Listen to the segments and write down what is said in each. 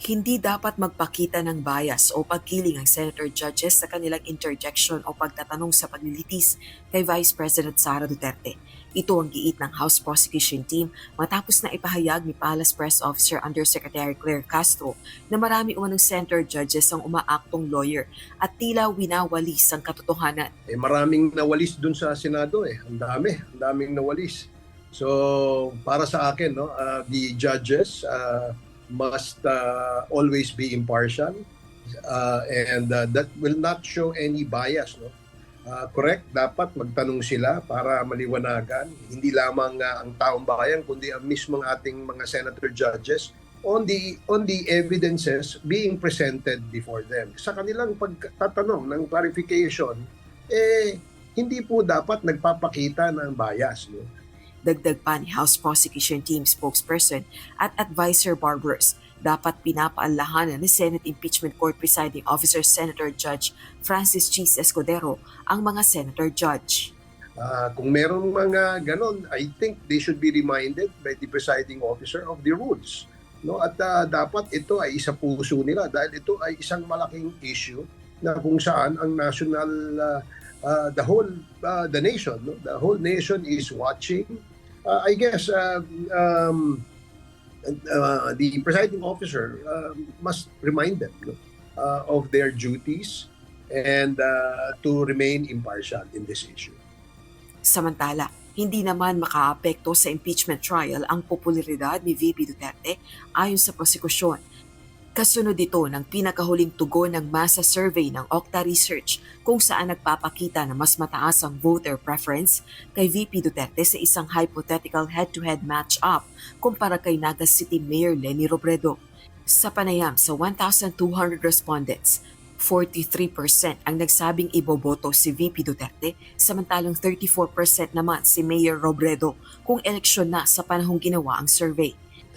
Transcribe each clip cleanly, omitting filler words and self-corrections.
Hindi dapat magpakita ng bias o pagkiling ang senator judges sa kanilang interjection o pagtatanong sa paglilitis kay Vice President Sara Duterte. Ito ang giit ng House Prosecution Team matapos na ipahayag ni Palace Press Officer Undersecretary Claire Castro na marami umanong senator judges ang umaaktong lawyer at tila winawalis ang katotohanan. Maraming nawalis dun sa Senado ang daming nawalis. So para sa akin, no, the judges must always be impartial and that will not show any bias, no. Correct, dapat magtanong sila para maliwanagan hindi lamang ang taong bayan kundi ang mismong ating mga senator judges on the evidences being presented before them. Sa kanilang pagtatanong ng clarification, hindi po dapat nagpapakita ng bias, no. Dagdag pa ni House Prosecution Team spokesperson at advisor Barbers, dapat pinapaallahanan ni Senate Impeachment Court Presiding Officer Senator Judge Francis Cheese Escudero ang mga senator judge. Kung merong mga ganon, I think they should be reminded by the presiding officer of the rules, no? At dapat ito ay isa puso nila dahil ito ay isang malaking issue na kung saan ang national the nation, no? The whole nation is watching. I guess the presiding officer must remind them, no, of their duties and to remain impartial in this issue. Samantala, hindi naman makaapekto sa impeachment trial ang popularidad ni VP Duterte ayon sa prosekusyon. Kasunod ito ng pinakahuling tugon ng masa survey ng Okta Research kung saan nagpapakita na mas mataas ang voter preference kay VP Duterte sa isang hypothetical head-to-head match-up kumpara kay Naga City Mayor Leni Robredo. Sa panayam sa 1,200 respondents, 43% ang nagsabing iboboto si VP Duterte, samantalang 34% naman si Mayor Robredo kung eleksyon na sa panahong ginawa ang survey.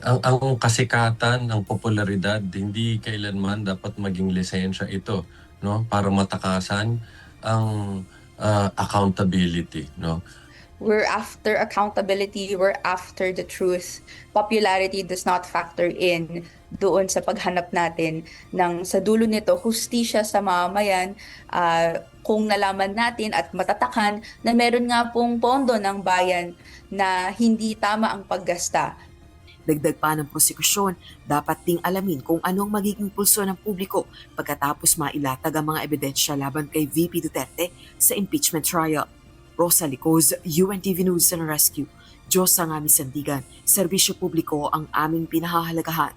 Ang kasikatan, ang popularidad, hindi kailanman dapat maging lisensya ito, no, para matakasan ang accountability, no. We're after accountability, we're after the truth. Popularity does not factor in doon sa paghanap natin ng sa dulo nito hustisya sa mamamayan, kung nalaman natin at matatakan na meron nga pong pondo ng bayan na hindi tama ang paggasta. Dagdag pa ng prosekusyon, dapat ding alamin kung anong magiging pulso ng publiko pagkatapos mailatag ang mga ebidensya laban kay VP Duterte sa impeachment trial. Rosa Licoz, UNTV News and Rescue. Diyos ang aming sandigan, serbisyo publiko ang aming pinahahalagahan.